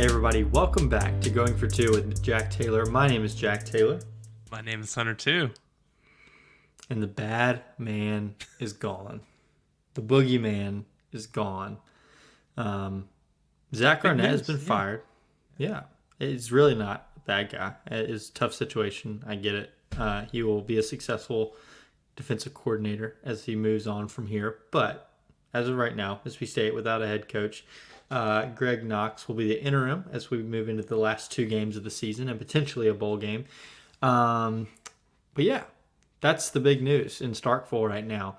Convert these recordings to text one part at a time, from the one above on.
Hey everybody, welcome back to Going for Two with Jack Taylor. My name is Jack Taylor. My name is Hunter too. And the bad man is gone. The boogeyman is gone. Zach Big Arnett has news, been fired. Yeah, it's really not a bad guy. It's a tough situation. I get it. He will be a successful defensive coordinator as he moves on from here. But as of right now, as we state, without a head coach, Greg Knox will be the interim as we move into the last two games of the season and potentially a bowl game. But yeah, that's the big news in Starkville right now.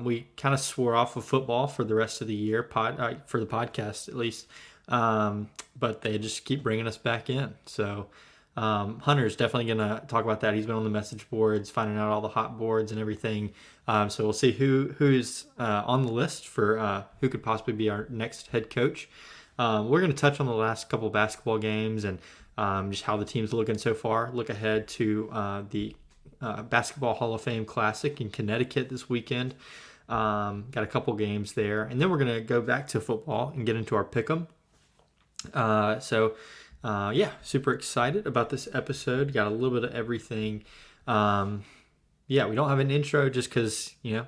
We kind of swore off of football for the rest of the year, for the podcast at least. But they just keep bringing us back in. So Hunter's definitely going to talk about that. He's been on the message boards, finding out all the hot boards and everything. So we'll see who's on the list for who could possibly be our next head coach. We're going to touch on the last couple of basketball games and just how the team's looking so far. Look ahead to the Basketball Hall of Fame Classic in Connecticut this weekend. Got a couple games there. And then we're going to go back to football and get into our pick'em. Yeah, super excited about this episode. Got a little bit of everything. Yeah, we don't have an intro just because the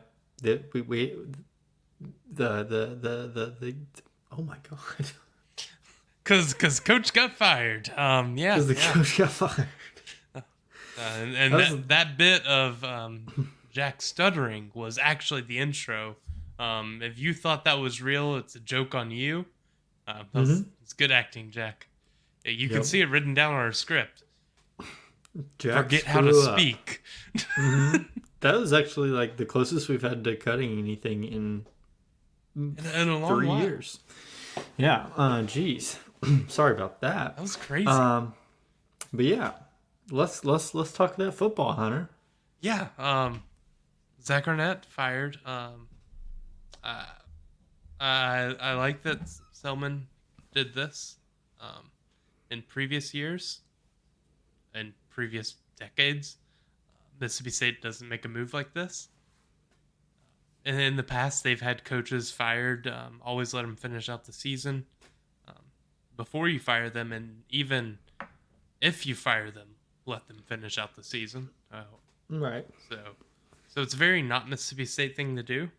oh my god, because Coach got fired. Because the coach got fired. That bit of Jack stuttering was actually the intro. If you thought that was real, it's a joke on you. It's good acting, Jack. You can see it written down on our script. Jack Forget how to speak. That was actually like the closest we've had to cutting anything in a long 3 while. years. Yeah. Geez. Sorry about that. That was crazy. But yeah, let's talk that football, Hunter. Yeah. Zach Arnett fired. I like that Selman did this. In previous years, and previous decades, Mississippi State doesn't make a move like this. And in the past, they've had coaches fired, always let them finish out the season before you fire them, and even if you fire them, let them finish out the season. Right. So it's a very not Mississippi State thing to do.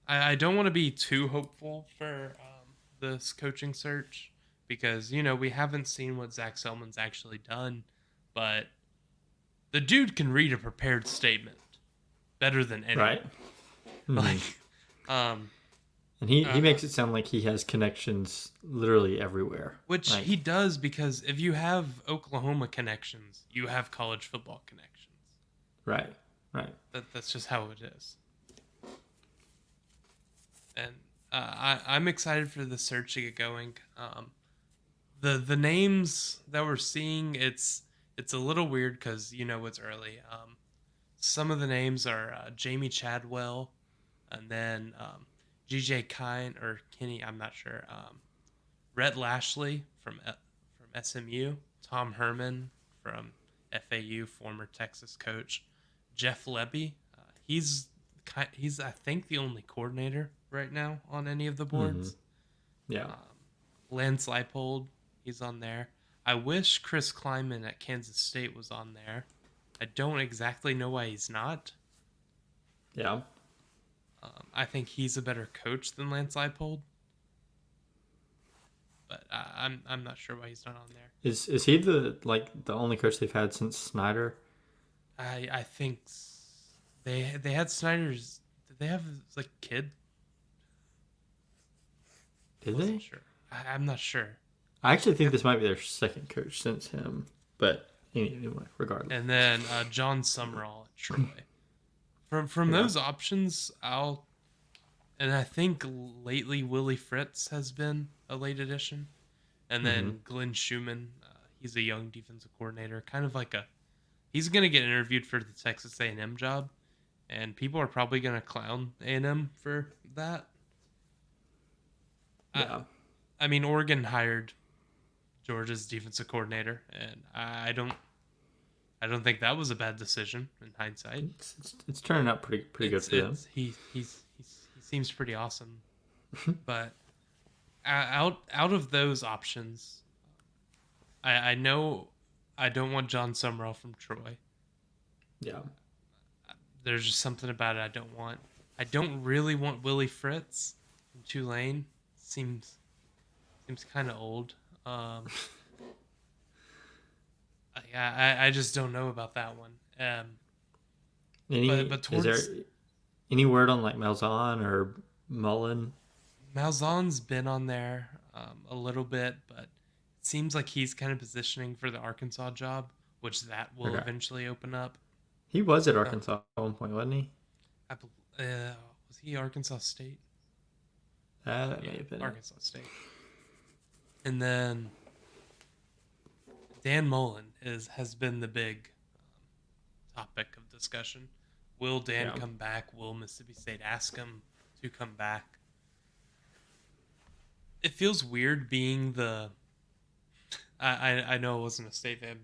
I don't want to be too hopeful for this coaching search because, we haven't seen what Zach Selman's actually done, but the dude can read a prepared statement better than anyone. Right. Mm-hmm. And he makes it sound like he has connections literally everywhere. Which he does, because if you have Oklahoma connections, you have college football connections. Right. That's just how it is. And I'm excited for the search to get going. The names that we're seeing, it's a little weird because it's early. Some of the names are Jamie Chadwell, and then G.J. Kinney, I'm not sure. Rhett Lashley from SMU, Tom Herman from FAU, former Texas coach, Jeff Lebby. He's I think the only coordinator right now on any of the boards. Mm-hmm. Yeah. Lance Leipold, he's on there. I wish Chris Kleiman at Kansas State was on there. I don't exactly know why he's not. Yeah. I think he's a better coach than Lance Leipold. But I'm not sure why he's not on there. Is he the only coach they've had since Snyder? I think they had Snyder's. Did they have a kid? Did they? Sure. I'm not sure. I actually think this might be their second coach since him. But anyway, regardless. And then John Summerall at Troy. From those options, and I think lately Willie Fritz has been a late addition. And then Glenn Schumann, he's a young defensive coordinator, kind of he's going to get interviewed for the Texas A&M job, and people are probably going to clown A&M for that. Yeah. I mean, Oregon hired Georgia's defensive coordinator, and I don't think that was a bad decision in hindsight. It's turning out pretty good for them. He seems pretty awesome. But out of those options, I know I don't want John Summerall from Troy. Yeah. There's just something about it I don't want. I don't really want Willie Fritz from Tulane. Seems kind of old. Um, I just don't know about that one. But Is there towards any word on like Malzahn or Mullen? Malzahn's been on there a little bit, but it seems like he's kind of positioning for the Arkansas job, which that will Okay. eventually open up. He was at Uh, Arkansas at one point, wasn't he? I, was he Arkansas State? That Yeah, may have been it. Arkansas State. And then Dan Mullen has been the big topic of discussion. Will Dan Yeah. come back? Will Mississippi State ask him to come back? It feels weird being the. I know it wasn't a state fan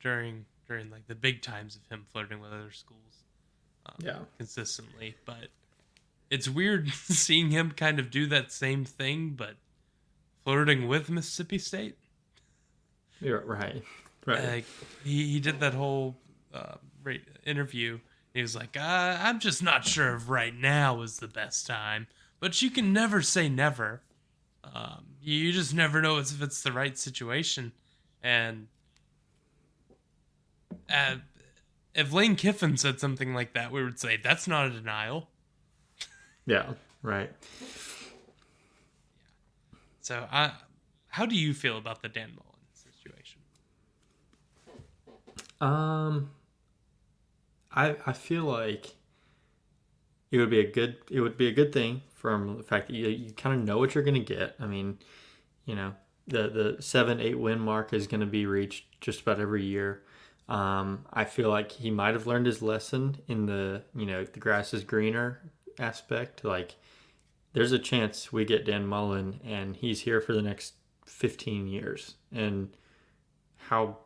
during like the big times of him flirting with other schools Yeah. consistently, but it's weird seeing him kind of do that same thing, but flirting with Mississippi State. You're right. Right. Like he did that whole interview. He was like, "I'm just not sure if right now is the best time, but you can never say never. You just never know if it's the right situation." And uh, if Lane Kiffin said something like that, we would say that's not a denial. Yeah. Right. So, how do you feel about the Dan Mullen situation? Um, I feel like it would be a good thing from the fact that you kind of know what you're going to get. I mean, you know, the 7-8 win mark is going to be reached just about every year. I feel like he might have learned his lesson in the grass is greener aspect. Like, there's a chance we get Dan Mullen and he's here for the next 15 years. And how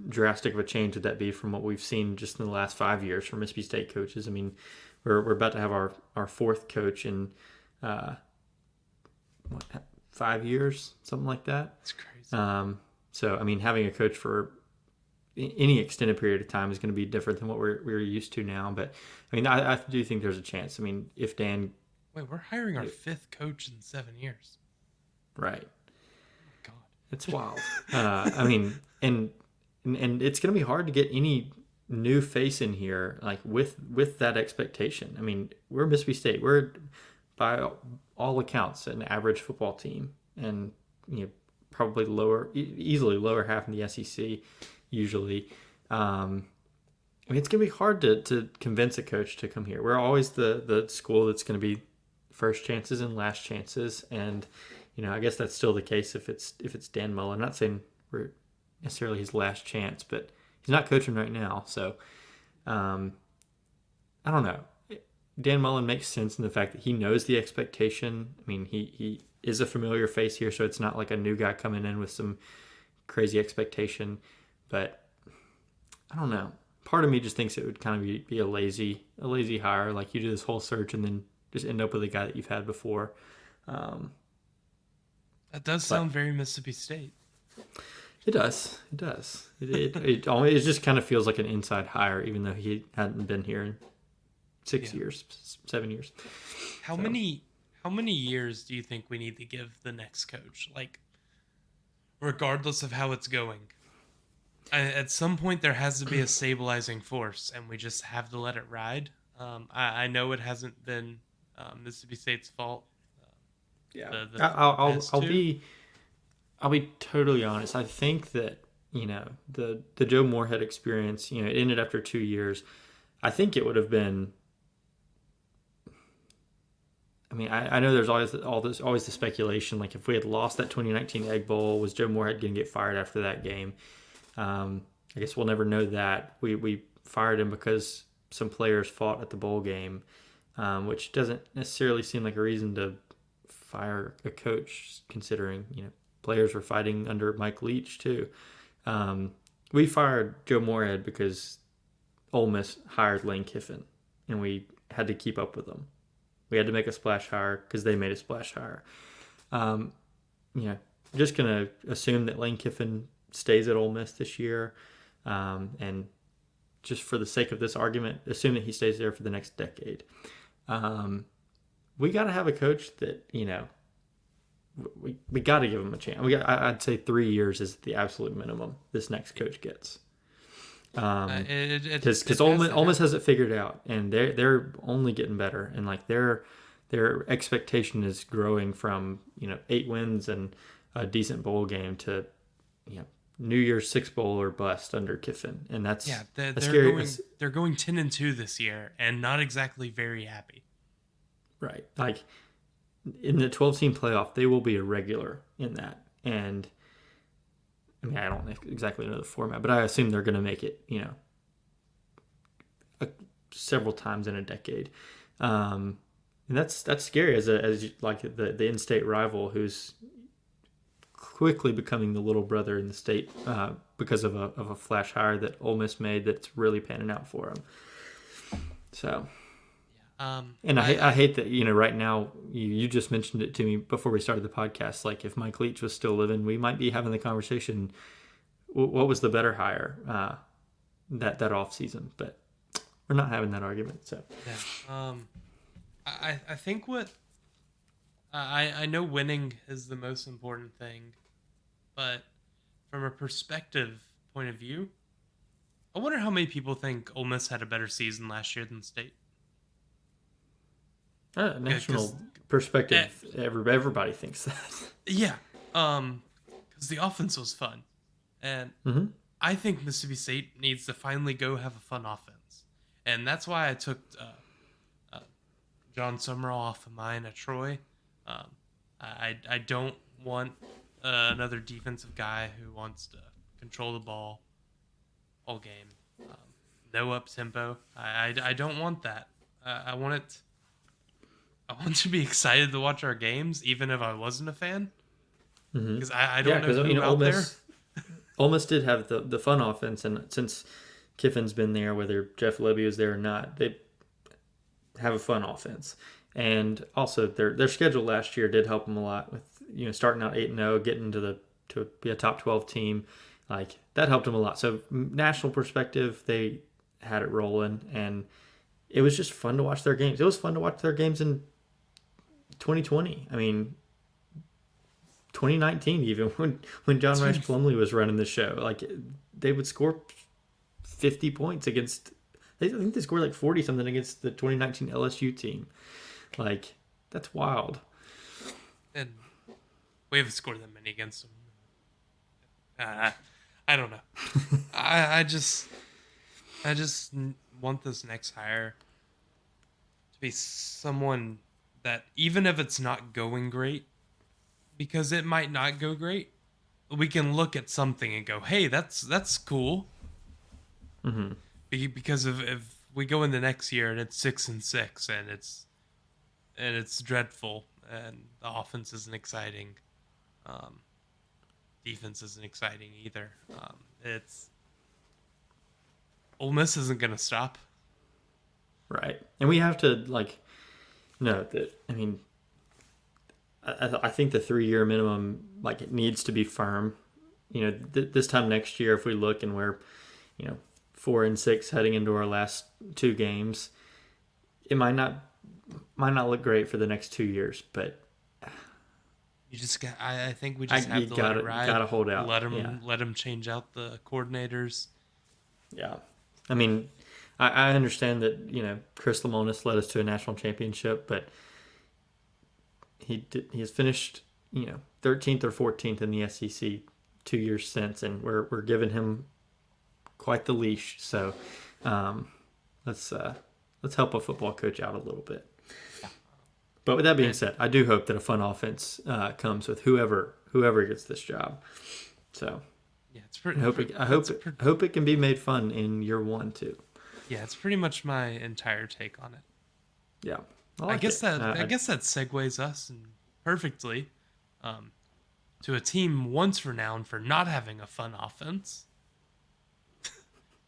drastic of a change would that be from what we've seen just in the last 5 years from Mississippi State coaches? I mean, we're about to have our fourth coach in uh, what, 5 years, something like that. It's crazy. So, I mean, having a coach for any extended period of time is going to be different than what we're used to now. But I mean, I do think there's a chance. I mean, if Dan, Wait, we're hiring our fifth coach in 7 years. right, God. it's wild. I mean, and it's going to be hard to get any new face in here like with that expectation. I mean, we're Mississippi State. We're by all accounts an average football team, and probably easily lower half in the SEC usually. I mean, it's going to be hard to convince a coach to come here. We're always the school that's going to be first chances and last chances, and I guess that's still the case if it's Dan Mullen. I'm not saying we're necessarily his last chance, but he's not coaching right now, so I don't know. Dan Mullen makes sense in the fact that he knows the expectation. I mean, he is a familiar face here, so it's not like a new guy coming in with some crazy expectation. But I don't know. Part of me just thinks it would kind of be a lazy hire. Like, you do this whole search and then just end up with a guy that you've had before. That does sound very Mississippi State. It does. It does. It just kind of feels like an inside hire, even though he hadn't been here in 6 years, 7 years. How many years do you think we need to give the next coach? Like, regardless of how it's going, at some point there has to be a stabilizing force, and we just have to let it ride. I know it hasn't been Mississippi State's fault. Yeah, I'll I'll be totally honest. I think that the Joe Moorhead experience, it ended after 2 years. I think it would have been. I mean, I know there's always the speculation. Like, if we had lost that 2019 Egg Bowl, was Joe Moorhead going to get fired after that game? I guess we'll never know that. We fired him because some players fought at the bowl game, which doesn't necessarily seem like a reason to fire a coach, considering players were fighting under Mike Leach too. We fired Joe Moorhead because Ole Miss hired Lane Kiffin, and we had to keep up with them. We had to make a splash hire because they made a splash hire. Um, you know, just gonna assume that Lane Kiffin stays at Ole Miss this year, and just for the sake of this argument, assume that he stays there for the next decade. Um, we got to have a coach that we got to give him a chance. I'd say 3 years is the absolute minimum this next coach gets. Because Ole Miss has it figured out, and they're only getting better, and like their expectation is growing from 8 wins and a decent bowl game to New Year's Six Bowl or bust under Kiffin, and that's scary. They're going 10-2 this year, and not exactly very happy. Right, like in the 12-team playoff, they will be a regular in that, and I mean I don't exactly know the format, but I assume they're going to make it, several times in a decade, and that's scary as like the in-state rival who's quickly becoming the little brother in the state because of a flash hire that Ole Miss made that's really panning out for them. So, and I hate that right now you just mentioned it to me before we started the podcast. Like if Mike Leach was still living, we might be having the conversation. What was the better hire that off season? But we're not having that argument. So yeah, I think what. I know winning is the most important thing, but from a perspective point of view, I wonder how many people think Ole Miss had a better season last year than State. National perspective, everybody thinks that. Yeah, because the offense was fun, and I think Mississippi State needs to finally go have a fun offense, and that's why I took John Summerall off of mine at Troy. I don't want another defensive guy who wants to control the ball all game. No up tempo. I don't want that. I want to be excited to watch our games, even if I wasn't a fan. Because I don't know who out there. Ole Miss did have the fun offense, and since Kiffin's been there, whether Jeff Lebby was there or not, they have a fun offense. And also their schedule last year did help them a lot with starting out 8-0, getting to be a top 12 team. Like that helped them a lot. So national perspective, they had it rolling, and it was just fun to watch their games. It was fun to watch their games in 2020. I mean, 2019 even when John Rice Plumlee was running the show, like they would score 50 points against. I think they scored like 40 something against the 2019 LSU team. Like, that's wild. And we haven't scored that many against them. I don't know. I just want this next hire to be someone that, even if it's not going great, because it might not go great, we can look at something and go, hey, that's cool. Mm-hmm. Because if we go in the next year and it's 6-6 and it's dreadful and the offense isn't exciting, defense isn't exciting either. It's Ole Miss isn't going to stop. Right. And we have to note that, I mean, I think the 3-year minimum, it needs to be firm. This time next year, if we look and we're, 4-6 heading into our last 2 games, it might not look great for the next 2 years, but you just got. I think we just have to let it ride. Gotta hold out. Let them change out the coordinators. Yeah, I mean, I understand that Chris Lemonis led us to a national championship, but he has finished 13th or 14th in the SEC 2 years since, and we're giving him quite the leash. So let's help a football coach out a little bit. But with that being said, I do hope that a fun offense comes with whoever gets this job. So yeah, it's pretty. I hope it can be made fun in year 1 too. Yeah, it's pretty much my entire take on it. Yeah, I guess that segues us perfectly to a team once renowned for not having a fun offense.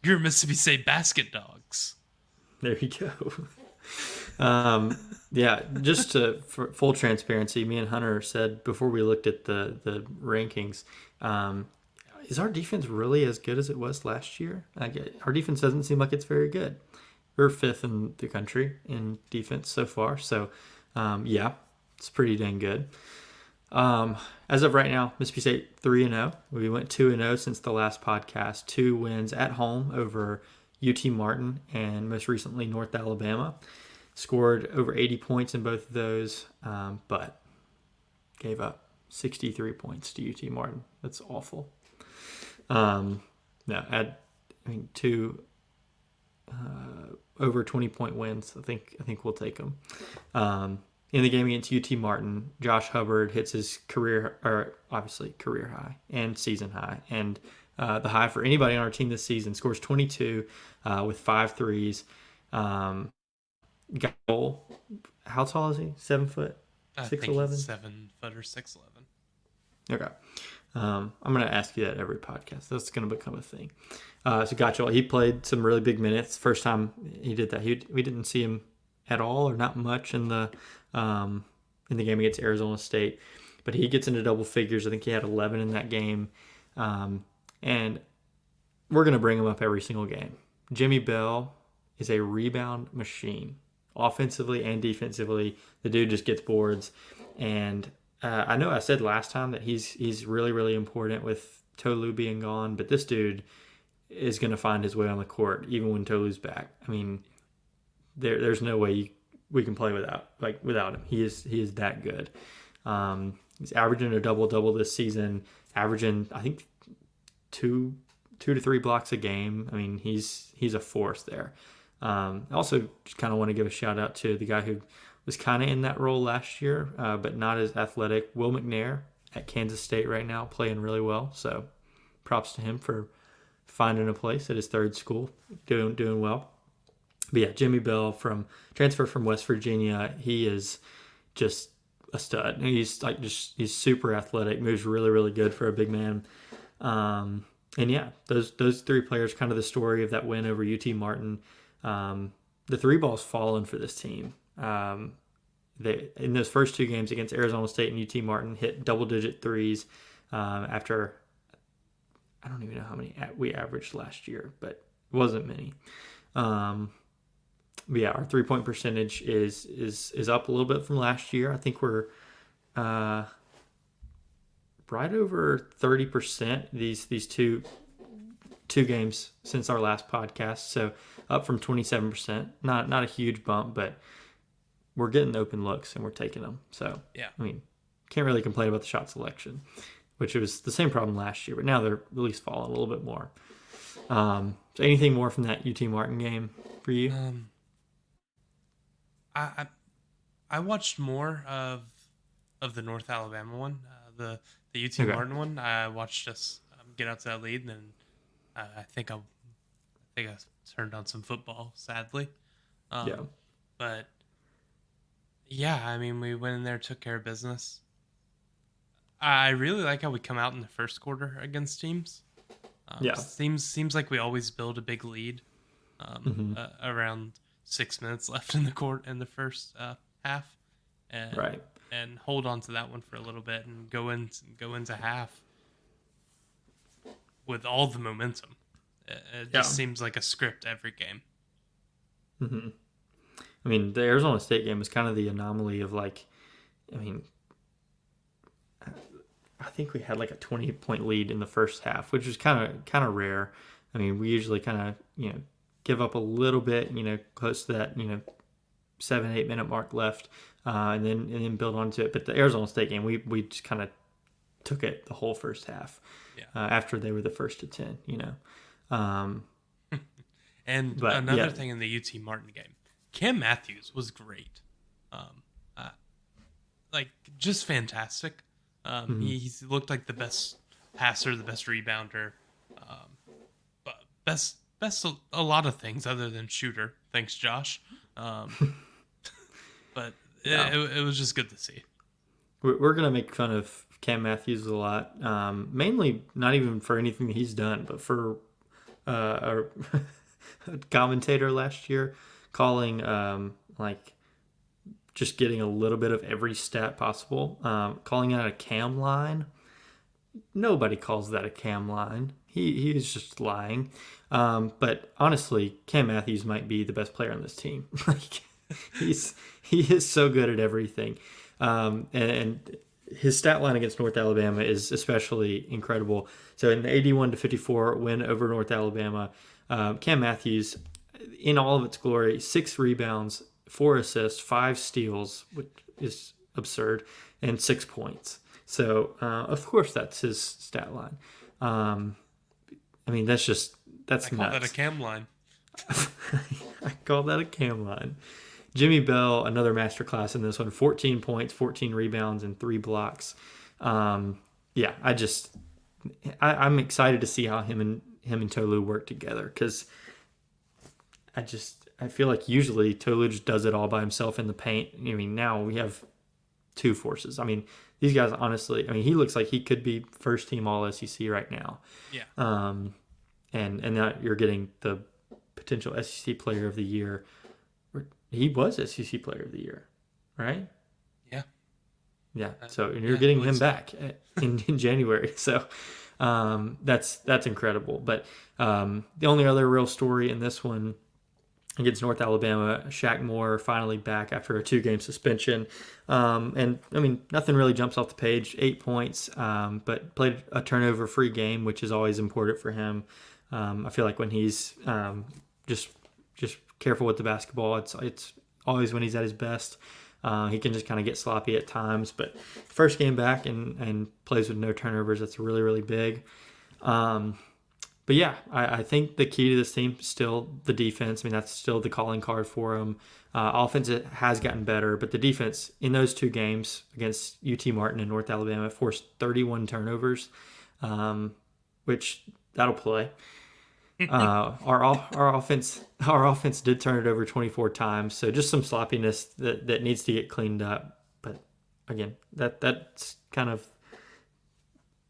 Your Mississippi State Basket Dogs. There you go. Yeah, just for full transparency, me and Hunter said before we looked at the rankings, um, is our defense really as good as it was last year? Our defense doesn't seem like it's very good. We're fifth in the country in defense so far, so yeah, it's pretty dang good. Um, as of right now, Mississippi State 3-0. We went 2-0 since the last podcast. 2 wins at home over UT Martin and most recently North Alabama. Scored over 80 points in both of those, but gave up 63 points to UT Martin. That's awful. No, I mean, two over 20-point wins. I think we'll take them. In the game against UT Martin, Josh Hubbard hits his obviously career high and season high, and the high for anybody on our team this season. Scores 22 with 5 threes. Got a goal. How tall is he? 7 foot, I 6'11". think 7 foot or 6'11". Okay. I'm going to ask you that every podcast. That's going to become a thing. So Gotcha. He played some really big minutes. First time he did that. We didn't see him at all or not much in the game against Arizona State, but he gets into double figures. I think he had 11 in that game, and we're going to bring him up every single game. Jimmy Bell is a rebound machine, offensively and defensively. The dude just gets boards, and I know I said last time that he's really, really important with Tolu being gone, but this dude is going to find his way on the court even when Tolu's back. I mean, there's no way we can play without him. He is that good. He's averaging a double this season, averaging I think two to three blocks a game. I mean, he's a force there. I also just kind of want to give a shout out to the guy who was kind of in that role last year, but not as athletic. Will McNair at Kansas State right now, playing really well. So props to him for finding a place at his third school, doing well. But yeah, Jimmy Bell transfer from West Virginia. He is just a stud. He's super athletic, moves really, really good for a big man. And yeah, those 3 players, kind of the story of that win over UT Martin. The 3 ball's fallen for this team. They in those first 2 games against Arizona State and UT Martin hit double-digit threes after I don't even know how many we averaged last year, but it wasn't many. But yeah, our 3-point percentage is up a little bit from last year. I think we're right over 30% these two games since our last podcast. So up from 27%. Not a huge bump, but we're getting open looks and we're taking them. So Yeah. I mean, can't really complain about the shot selection, which was the same problem last year, but now they're at least falling a little bit more. So anything more from that UT Martin game for you? I watched more of the North Alabama one, the UT Martin one. I watched us get out to that lead, and then I think I turned on some football, sadly. Yeah. But yeah, I mean, we went in there, took care of business. I really like how we come out in the first quarter against teams. Seems like we always build a big lead around 6 minutes left in the first half, and hold on to that one for a little bit and go into half with all the momentum. It just seems like a script every game. Mm-hmm. I mean, the Arizona State game was kind of the anomaly of I think we had like a 20-point lead in the first half, which was kind of rare. I mean, we usually kind of, give up a little bit, close to that, 7-8 minute mark left, and then build onto it. But the Arizona State game, we just kind of took it the whole first half. After they were the first to 10, And another thing in the UT Martin game, Cam Matthews was great. Just fantastic. He looked like the best passer, the best rebounder, but best a lot of things other than shooter. Thanks, Josh. But it was just good to see. We're gonna make fun of Cam Matthews a lot, mainly not even for anything that he's done, but for a just getting a little bit of every stat possible. Calling out a cam line, nobody calls that a cam line. He is just lying. But honestly, Cam Matthews might be the best player on this team. Like he is so good at everything. And his stat line against North Alabama is especially incredible. So in the 81-54 win over North Alabama, Cam Matthews, in all of its glory, 6 rebounds, 4 assists, 5 steals, which is absurd, and 6 points. So of course that's his stat line. I mean that's nuts. I call that a cam line. I call that a cam line. Jimmy Bell, another masterclass in this one. 14 points, 14 rebounds, and 3 blocks. I'm excited to see how him and Tolu work together, because I feel like usually Tolu just does it all by himself in the paint. I mean, now we have 2 forces. I mean, these guys, honestly, I mean, he looks like he could be first team All SEC right now. Yeah. And now you're getting the potential SEC Player of the Year. He was SEC Player of the Year, right? Yeah. Yeah. So and you're getting him back in January. So that's incredible. But the only other real story in this one against North Alabama, Shaq Moore finally back after a 2-game suspension. And I mean, nothing really jumps off the page. 8 points, but played a turnover-free game, which is always important for him. I feel like when he's just careful with the basketball, it's always when he's at his best. He can just kind of get sloppy at times, but first game back and plays with no turnovers, that's really, really big. But yeah, I think the key to this team is still the defense. I mean, that's still the calling card for them. Offense has gotten better, but the defense in those 2 games against UT Martin and North Alabama forced 31 turnovers, which that'll play. Our offense did turn it over 24 times, so just some sloppiness that needs to get cleaned up. But again, that's kind of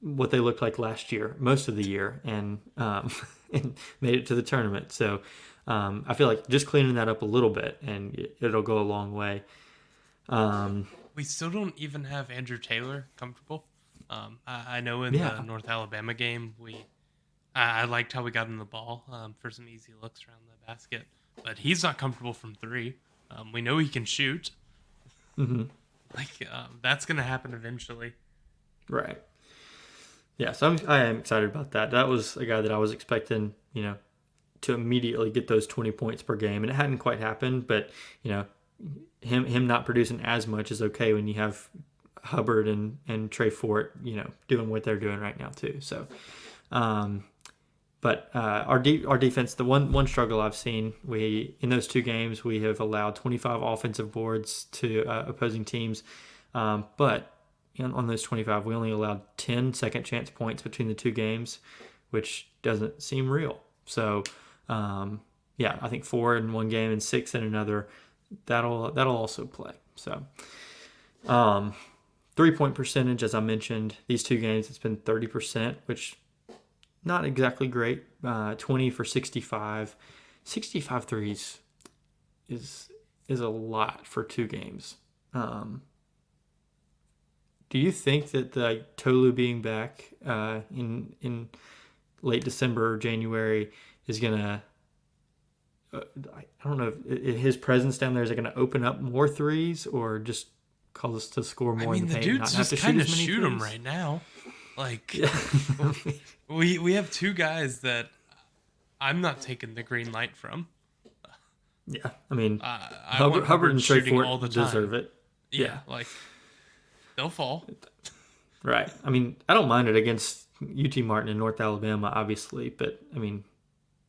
what they looked like last year, most of the year, and and made it to the tournament. So I feel like just cleaning that up a little bit, and it'll go a long way. We still don't even have Andrew Taylor comfortable. I know in the North Alabama game I liked how we got him the ball for some easy looks around the basket, but he's not comfortable from 3. We know he can shoot. Mm-hmm. That's going to happen eventually. Right. Yeah, so I am excited about that. That was a guy that I was expecting, to immediately get those 20 points per game, and it hadn't quite happened. But him not producing as much is okay when you have Hubbard and Trey Fort, doing what they're doing right now too. So. But our defense, the one struggle I've seen, in those 2 games we have allowed 25 offensive boards to opposing teams, but on those 25 we only allowed 10 second chance points between the 2 games, which doesn't seem real. So I think 4 in one game and 6 in another. That'll also play. So 3-point percentage, as I mentioned, these 2 games it's been 30%, which not exactly great. 20 for 65. 65 threes is a lot for 2 games. Do you think that the Tolu being back in late December or January is gonna? I don't know if his presence down there is going to open up more threes or just cause us to score more. I mean, in the paint, dude's just kind of shoot them right now. We have 2 guys that I'm not taking the green light from. Yeah, I mean, Hubbard and Trey Fort deserve it. Yeah, they'll fall. Right. I mean, I don't mind it against UT Martin and North Alabama, obviously, but I mean,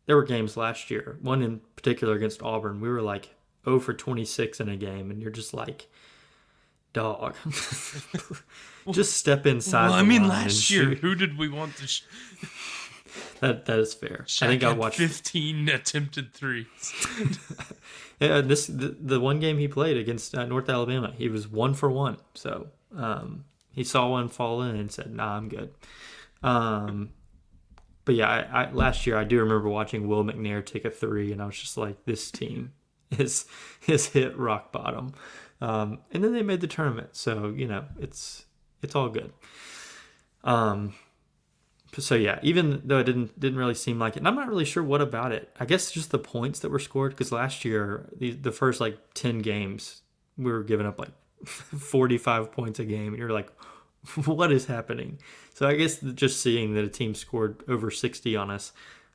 there were games last year. One in particular against Auburn, we were 0 for 26 in a game, and you're just like, dog. Just step inside. Well, I mean, last year, who did we want to? That is fair. Shaq I think I watched 15 attempted threes. Yeah, the one game he played against North Alabama, he was 1 for 1. So he saw one fall in and said, "Nah, I'm good." But yeah, I last year I do remember watching Will McNair take a 3, and I was just like, "This team is hit rock bottom." And then they made the tournament, so it's all good. Um, so yeah, even though it didn't really seem like it, and I'm not really sure what about it. I guess just the points that were scored, because last year the first like 10 games we were giving up like 45 points a game, and you're like, what is happening? So I guess just seeing that a team scored over 60 on us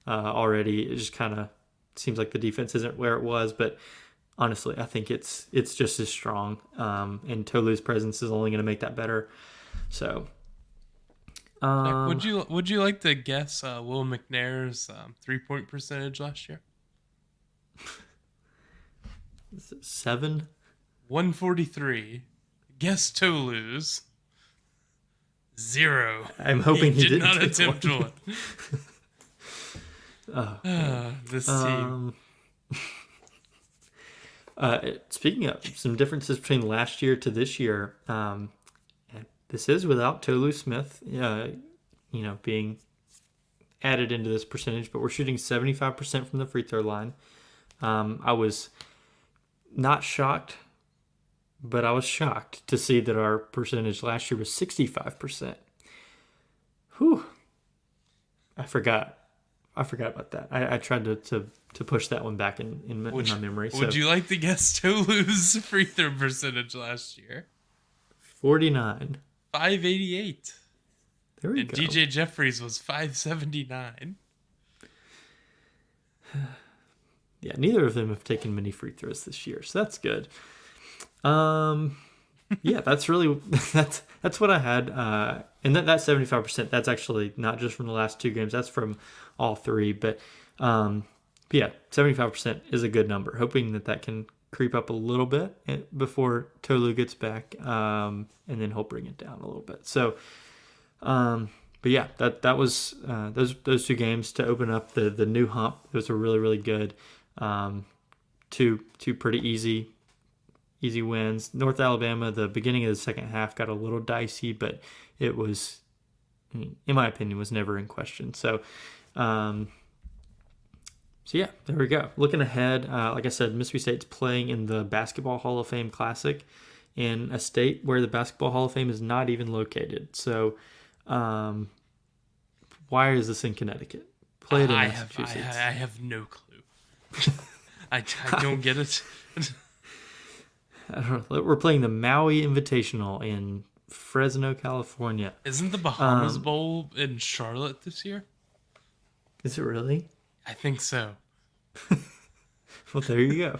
already, it just kind of seems like the defense isn't where it was. But honestly, I think it's just as strong, and Tolu's presence is only going to make that better. So, Jack, um, would you like to guess Will McNair's 3-point percentage last year? is it 7? 143. Guess Tolu's 0. I'm He hoping he did didn't not take attempt one. one. Oh, man. This team. Speaking of some differences between last year to this year, this is without Tolu Smith, being added into this percentage, but we're shooting 75% from the free throw line. I was not shocked, but I was shocked to see that our percentage last year was 65%. Whew. I forgot about that. I tried to push that one back in my memory. Would you like to guess Tolu's free throw percentage last year? 49. 588. There we And go. DJ Jeffries was 579. Yeah, neither of them have taken many free throws this year, so that's good. Yeah, that's really that's what I had. And that 75%, that's actually not just from the last 2 games, that's from all 3. But yeah, 75% is a good number. Hoping that can creep up a little bit before Tolu gets back, and then he'll bring it down a little bit. So, but yeah, that was those 2 games to open up the new hump. Those were really, really good. Two pretty easy wins. North Alabama, the beginning of the second half got a little dicey, but it was, in my opinion, was never in question. So, yeah, there we go. Looking ahead, like I said, Mississippi State's playing in the Basketball Hall of Fame Classic in a state where the Basketball Hall of Fame is not even located. So, why is this in Connecticut? Play it in Massachusetts. I have no clue. I don't get it. I don't know. We're playing the Maui Invitational in Fresno, California. Isn't the Bahamas Bowl in Charlotte this year? Is it really? I think so. Well, there you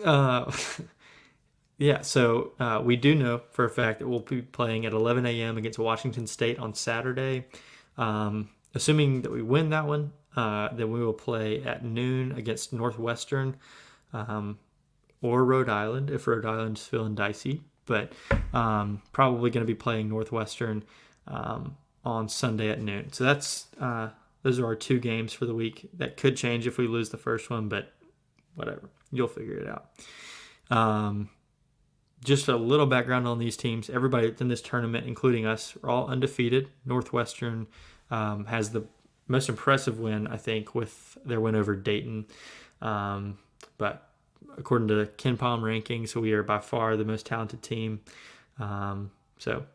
go. Yeah, so we do know for a fact that we'll be playing at 11 a.m. against Washington State on Saturday. Assuming that we win that one, then we will play at noon against Northwestern, or Rhode Island if Rhode Island's feeling dicey. But probably going to be playing Northwestern on Sunday at noon. So that's those are our 2 games for the week. That could change if we lose the first one, but whatever. You'll figure it out. Just a little background on these teams. Everybody that's in this tournament, including us, are all undefeated. Northwestern has the most impressive win, I think, with their win over Dayton. But according to Ken Palm rankings, we are by far the most talented team. So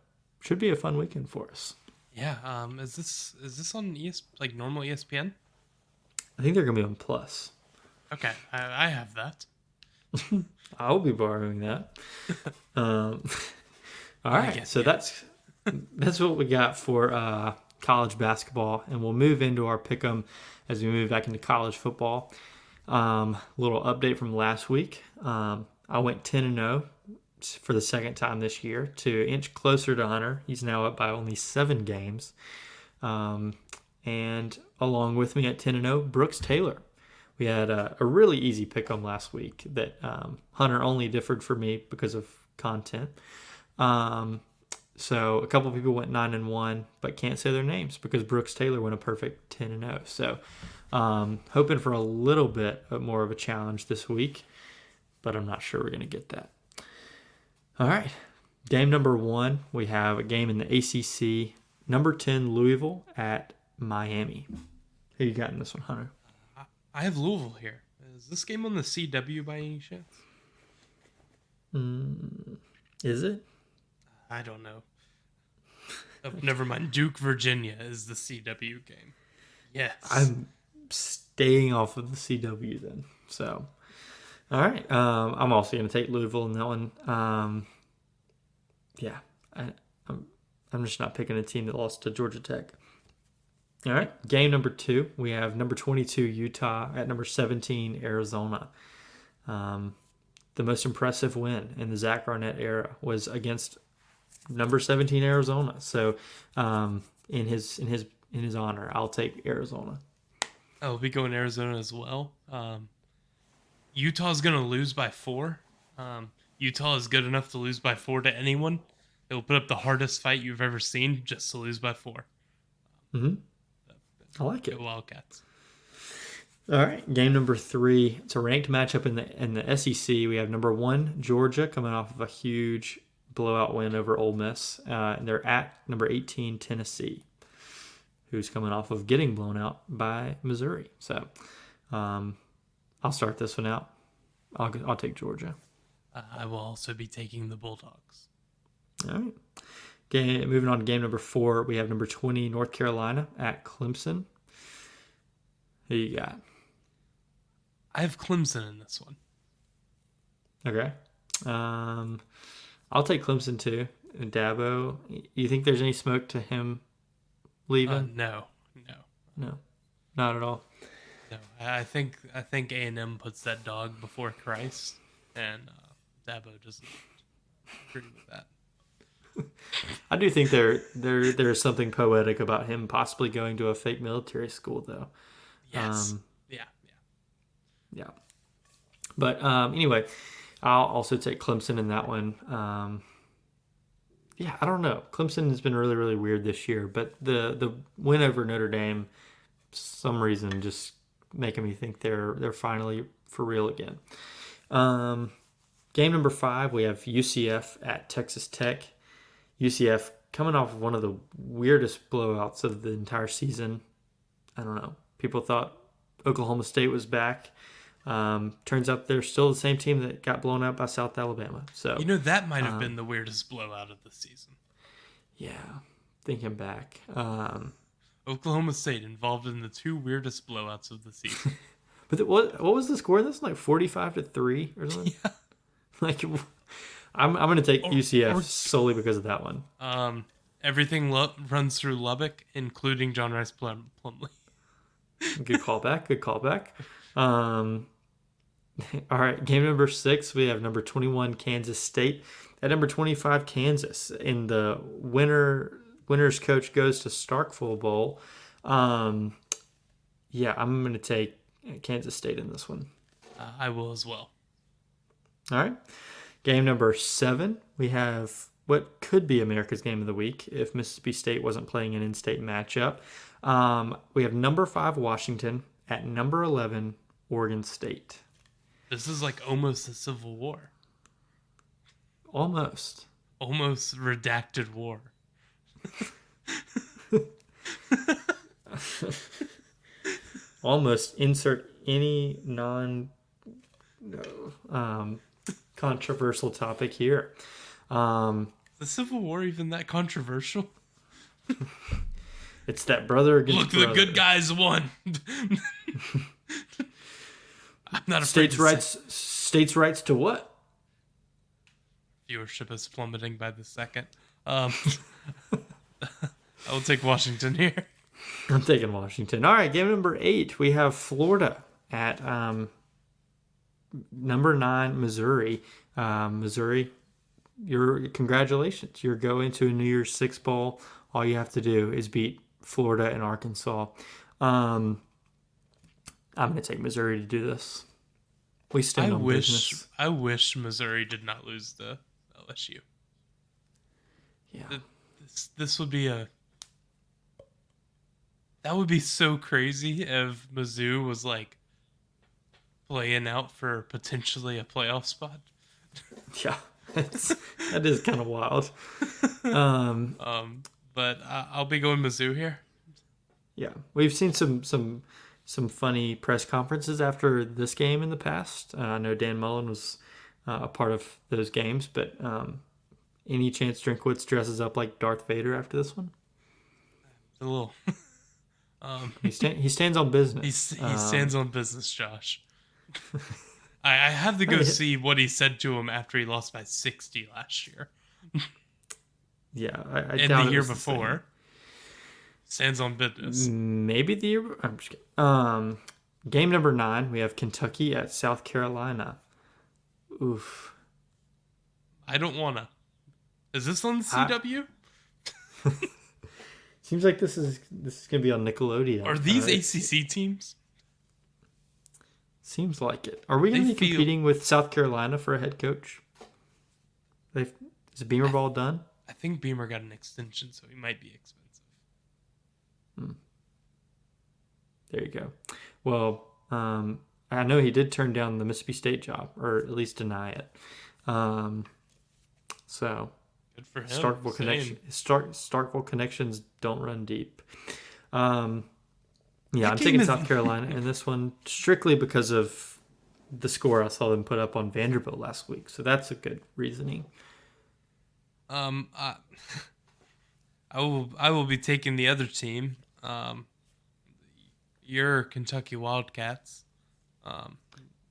should be a fun weekend for us. Yeah. Is this on like normal ESPN? I think they're gonna be on Plus. Okay, I have that. I'll be borrowing that. All right, so that's what we got for college basketball, and we'll move into our pick'em as we move back into college football. Little update from last week. I went 10-0 for the second time this year to inch closer to Hunter. He's now up by only 7 games. And along with me at 10-0, Brooks Taylor. We had a really easy pick'em last week that Hunter only differed for me because of content. So a couple people went 9-1, but can't say their names because Brooks Taylor went a perfect 10-0. So hoping for a little bit more of a challenge this week, but I'm not sure we're going to get that. All right, game number 1, we have a game in the ACC. Number 10 Louisville at Miami. Who you got in this one, Hunter? I have Louisville here. Is this game on the CW by any chance? Is it? I don't know. Oh, never mind. Duke, Virginia is the CW game. Yes. I'm staying off of the CW then. So, all right. I'm also going to take Louisville in that one. Yeah, I'm, I'm just not picking a team that lost to Georgia Tech. All right. Game number 2. We have number 22 Utah at number 17 Arizona. The most impressive win in the Zach Arnett era was against number 17 Arizona. So, in his honor, I'll take Arizona. I'll be going Arizona as well. Utah's going to lose by 4. Utah is good enough to lose by 4 to anyone. They'll put up the hardest fight you've ever seen just to lose by 4. Mm-hmm. I like it. Go Wildcats. All right, game number 3. It's a ranked matchup in the SEC. We have number 1 Georgia coming off of a huge blowout win over Ole Miss. They're at number 18 Tennessee, who's coming off of getting blown out by Missouri. So, I'll start this one out. I'll take Georgia. I will also be taking the Bulldogs. All right. Moving on to game number 4, we have number 20 North Carolina at Clemson. Who you got? I have Clemson in this one. Okay. I'll take Clemson too. Dabo, you think there's any smoke to him leaving? No, not at all. no. I think A&M puts that dog before Christ, and Dabo doesn't agree with that. I do think there's something poetic about him possibly going to a fake military school, though. Yes. Yeah. But anyway, I'll also take Clemson in that one. I don't know. Clemson has been really, really weird this year, but the win over Notre Dame, for some reason, just making me think they're finally for real again. Game number 5, we have UCF at Texas Tech. UCF coming off of one of the weirdest blowouts of the entire season. I don't know. People thought Oklahoma State was back. Turns out they're still the same team that got blown out by South Alabama. So that might have been the weirdest blowout of the season. Yeah, thinking back. Oklahoma State involved in the 2 weirdest blowouts of the season. But what was the score? That's like 45-3 or something. Yeah. Like, I'm going to take UCF solely because of that one. Everything runs through Lubbock, including John Rice Plumlee. Good callback. All right, game number 6, we have number 21 Kansas State at number 25 Kansas in the winner's coach goes to Starkville Bowl. I'm going to take Kansas State in this one. I will as well. All right, game number 7, we have what could be America's Game of the Week if Mississippi State wasn't playing an in-state matchup. We have number 5 Washington at number 11 Oregon State. This is like almost a civil war. Almost Redacted war. Almost insert any controversial topic here. The Civil War even that controversial? It's that brother against brother. Look, the good guys won. I'm not afraid States' rights to what? Viewership is plummeting by the second. I will take Washington here. I'm taking Washington. All right, game number 8. We have Florida at number 9 Missouri. Missouri, congratulations. You're going to a New Year's Six bowl. All you have to do is beat Florida and Arkansas. I'm going to take Missouri to do this. We stand on business. I wish Missouri did not lose to LSU. Yeah. This would be that would be so crazy if Mizzou was like playing out for potentially a playoff spot. Yeah, that is kind of wild. But I'll be going Mizzou here. Yeah, we've seen some funny press conferences after this game in the past. I know Dan Mullen was a part of those games. But any chance Drinkwitz dresses up like Darth Vader after this one? A little. um, He stands on business. he stands on business, Josh. I have to go see what he said to him after he lost by 60 last year. Yeah, I and doubt the it year was before. Stands on business. Maybe the year. I'm just kidding. Game number 9, we have Kentucky at South Carolina. Oof. I don't wanna. Is this on the CW? Seems like this is gonna be on Nickelodeon. Are these ACC teams? Seems like it. Are we gonna be competing with South Carolina for a head coach? Is Beamer Ball done? I think Beamer got an extension, so he might be expensive. There you go. Well, I know he did turn down the Mississippi State job, or at least deny it. So good for him. Starkville connections don't run deep. I'm taking South Carolina in this one strictly because of the score I saw them put up on Vanderbilt last week. So that's a good reasoning. I will be taking the other team. Your Kentucky Wildcats.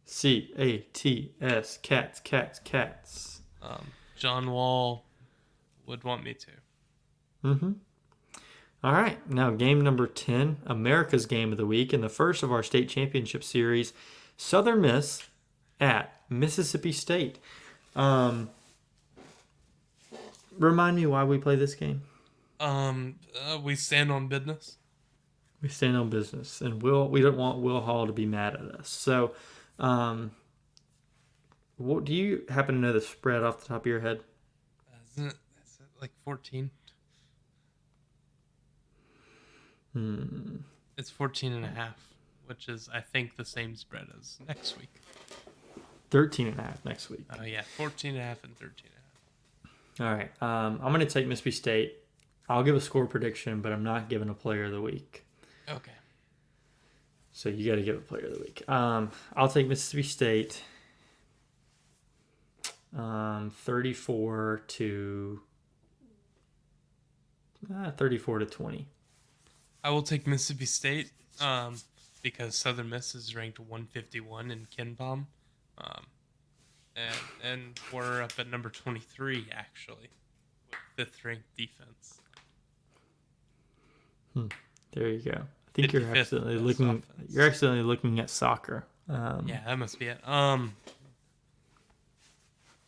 CATS, cats. John Wall would want me to. Mm-hmm. All right, now game number 10, America's Game of the Week, and the first of our state championship series, Southern Miss at Mississippi State. Remind me why we play this game. We stand on business. We stand on business, and we don't want Will Hall to be mad at us. So, what do you happen to know the spread off the top of your head? Isn't it like 14? It's 14.5, which is, I think, the same spread as next week. 13.5 next week. Oh, yeah. 14.5 and 13.5. All right. I'm going to take Mississippi State. I'll give a score prediction, but I'm not giving a player of the week. Okay. So you got to give a player of the week. I'll take Mississippi State 34 to 20. I will take Mississippi State because Southern Miss is ranked 151 in KenPom. And we're up at number 23, actually, with 5th ranked defense. There you go. I think you're accidentally looking. You're accidentally looking at soccer. Yeah, that must be it.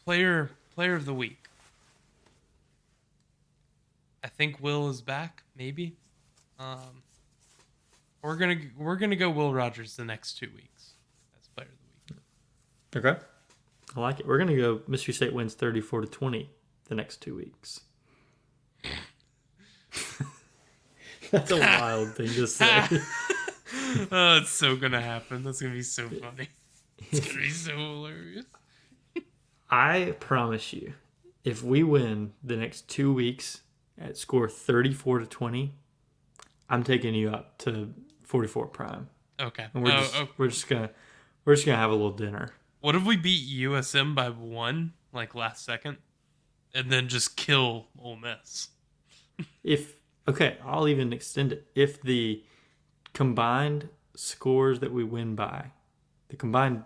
Player of the week. I think Will is back. Maybe. We're gonna go Will Rogers the next 2 weeks as player of the week. Okay, I like it. We're gonna go. Mississippi State wins 34 to 20 the next 2 weeks. That's a wild thing to say. Oh, it's so gonna happen. That's gonna be so funny. It's gonna be so hilarious. I promise you, if we win the next 2 weeks at score 34 to 20, I'm taking you up to 44 prime. Okay. And we're just gonna have a little dinner. What if we beat USM by 1, like last second, and then just kill Ole Miss? Okay, I'll even extend it. If the combined scores that we win by, the combined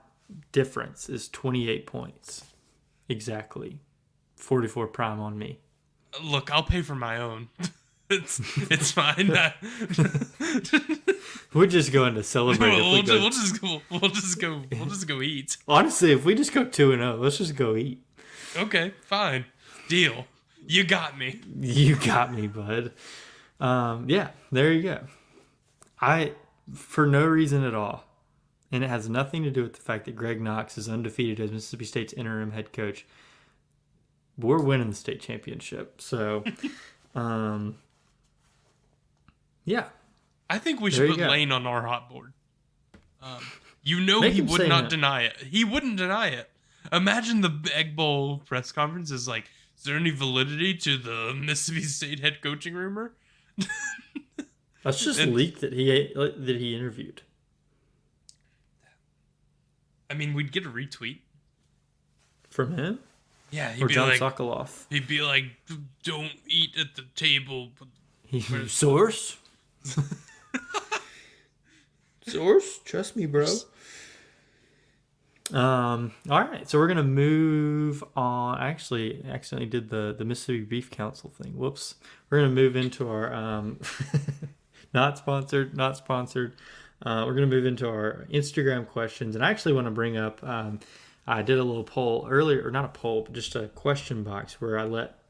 difference is 28 points. Exactly. 44 prime on me. Look, I'll pay for my own. It's fine. We're just going to celebrate. We'll just go eat. Honestly, if we just go 2-0, let's just go eat. Okay, fine. Deal. You got me. You got me, bud. Yeah, there you go. For no reason at all, and it has nothing to do with the fact that Greg Knox is undefeated as Mississippi State's interim head coach. We're winning the state championship. So, yeah. I think we should put Lane on our hot board. He would not deny it. He wouldn't deny it. Imagine the Egg Bowl press conference is like, is there any validity to the Mississippi State head coaching rumor? Let's just leak that he interviewed. I mean, we'd get a retweet. From him Yeah, or John Sokoloff? he'd be like, "Don't eat at the table." Source? Source? Trust me, bro. All right, so we're gonna move on. I actually accidentally did the Mississippi Beef Council thing. Whoops. We're gonna move into our not sponsored, not sponsored. We're gonna move into our Instagram questions, and I actually want to bring up. I did a little poll earlier, or not a poll, but just a question box where I let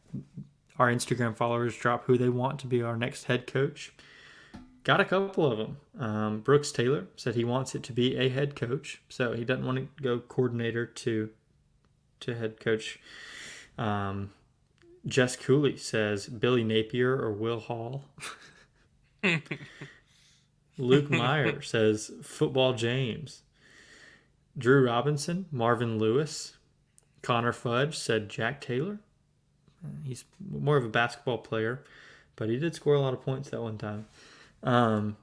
our Instagram followers drop who they want to be our next head coach. Got a couple of them. Brooks Taylor said he wants it to be a head coach, so he doesn't want to go coordinator to head coach. Jess Cooley says Billy Napier or Will Hall. Luke Meyer says Football James. Drew Robinson, Marvin Lewis. Connor Fudge said Jack Taylor. He's more of a basketball player, but he did score a lot of points that one time. And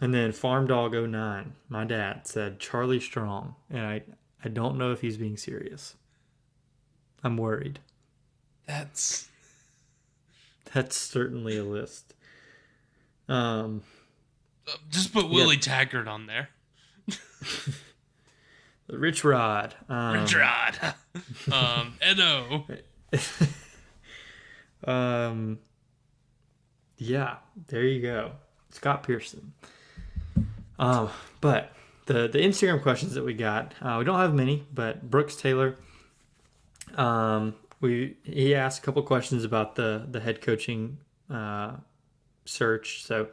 then Farm Dog 09, my dad, said Charlie Strong. And I don't know if he's being serious. I'm worried. That's certainly a list. Just put Willie Taggart on there. Rich Rod. Rich Rod. Edo. Yeah, there you go. Scott Pearson. But the Instagram questions that we got, we don't have many, but Brooks Taylor, he asked a couple questions about the head coaching search, so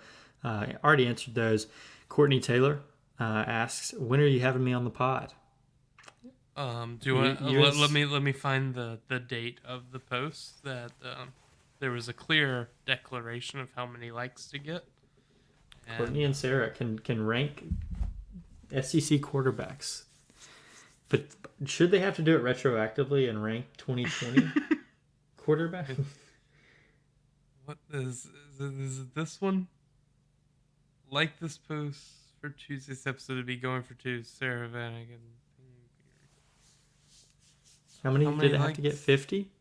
I already answered those. Courtney Taylor asks, when are you having me on the pod? Do you want let me find the date of the post that there was a clear declaration of how many likes to get. And Courtney and Sarah can rank SEC quarterbacks, but should they have to do it retroactively and rank 2020 quarterbacks? What is it this one? Like this post for Tuesday's episode to be going for two. Sarah Vanagan. How many did it have to get? 50?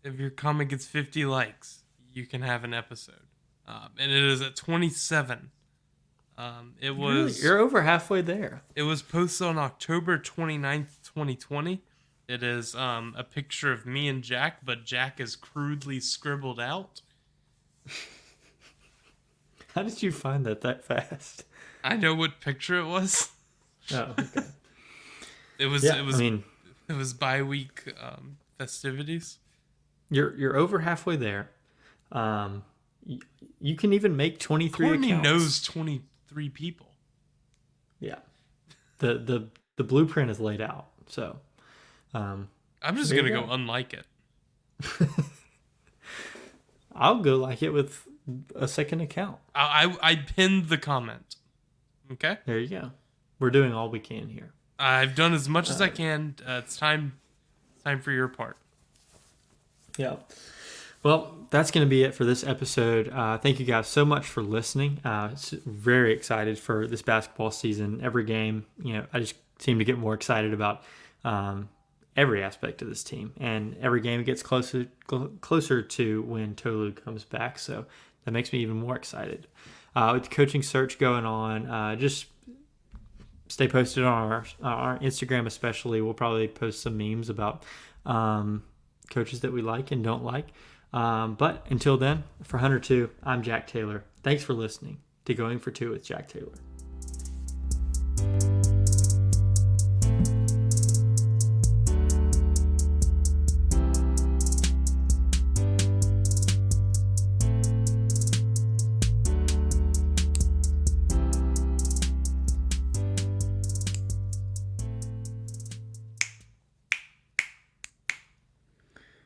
If your comment gets 50 likes, you can have an episode. And it is at 27. It was You're over halfway there. It was posted on October 29th, 2020. It is a picture of me and Jack, but Jack is crudely scribbled out. How did you find that fast? I know what picture it was. Oh, okay. It was bi-week festivities. You're over halfway there. You can even make 23 Courtney accounts. knows 23 people. Yeah. The blueprint is laid out. So I'm just gonna go unlike it. I'll go like it with a second account. I pinned the comment. Okay? There you go. We're doing all we can here. I've done as much as I can. It's time for your part. Yeah. Well, that's going to be it for this episode. Thank you guys so much for listening. Very excited for this basketball season. Every game, I just seem to get more excited about every aspect of this team. And every game gets closer to when Tolu comes back. So that makes me even more excited. With the coaching search going on, just stay posted on our Instagram especially. We'll probably post some memes about coaches that we like and don't like. But until then, for Hunter 2, I'm Jack Taylor. Thanks for listening to Going for Two with Jack Taylor.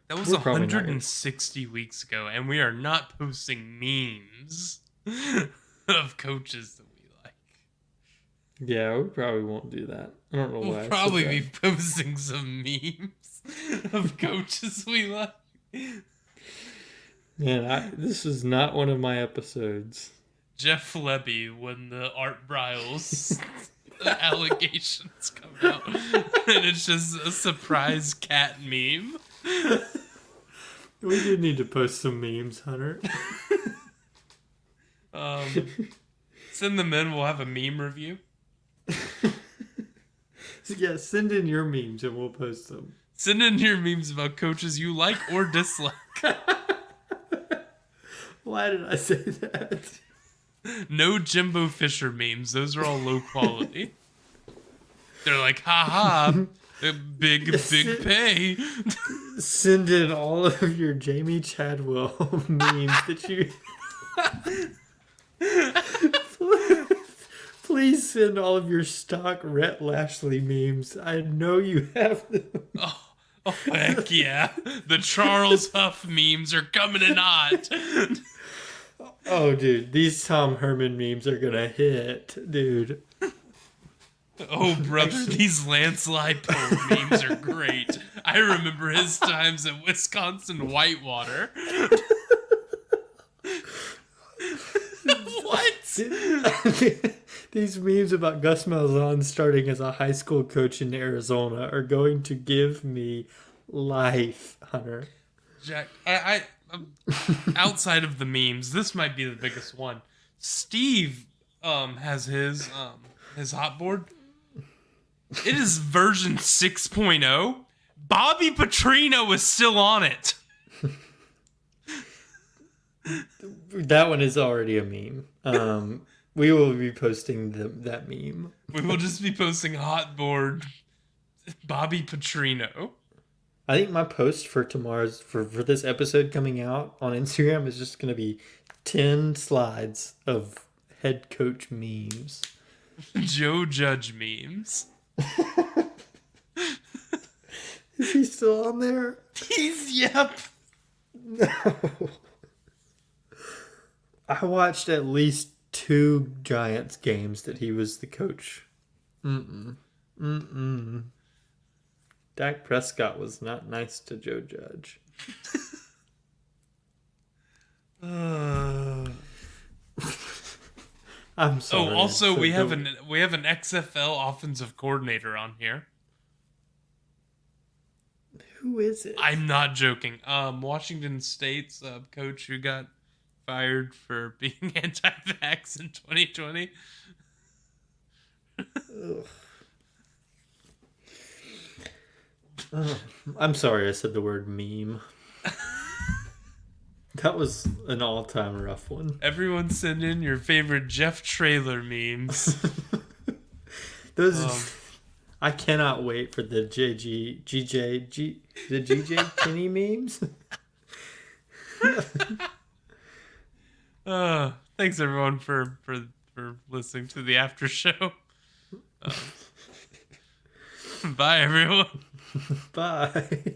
That was 160 weeks ago, and we are not posting memes of coaches that we like. Yeah, we probably won't do that. I don't know why. We'll probably be posting some memes of coaches we like. Man, this is not one of my episodes. Jeff Lebby won the Art Briles the allegations come out, and it's just a surprise cat meme. We do need to post some memes, Hunter. Send them in. We'll have a meme review. Yeah, send in your memes and we'll post them. Send in your memes about coaches you like or dislike. Why did I say that? No Jimbo Fisher memes. Those are all low quality. They're like, haha, big pay. Send in all of your Jamie Chadwell memes that you... Please send all of your stock Rhett Lashley memes. I know you have them. Oh, heck yeah. The Charles Huff memes are coming in hot. Oh, dude, these Tom Herman memes are gonna hit, dude. Oh, brother, these landslide pole memes are great. I remember his times at Wisconsin Whitewater. What? These memes about Gus Malzahn starting as a high school coach in Arizona are going to give me life, Hunter. Jack, I outside of the memes, this might be the biggest one. Steve has his hot board. It is version 6.0. Bobby Petrino is still on it. That one is already a meme. We will be posting that meme. We will just be posting hot board Bobby Petrino. I think my post for tomorrow's for this episode coming out on Instagram is just gonna be 10 slides of head coach memes. Joe Judge memes. Is he still on there? Yep. No. I watched at least 2 Giants games that he was the coach. Dak Prescott was not nice to Joe Judge. I'm sorry. Oh, also we have an XFL offensive coordinator on here. Who is it? I'm not joking. Washington State's coach who got fired for being anti-vax in 2020. I'm sorry I said the word meme. That was an all-time rough one. Everyone send in your favorite Jeff Traylor memes. Those I cannot wait for the GJ Kinney memes. Thanks everyone for listening to the after show. Bye everyone. Bye.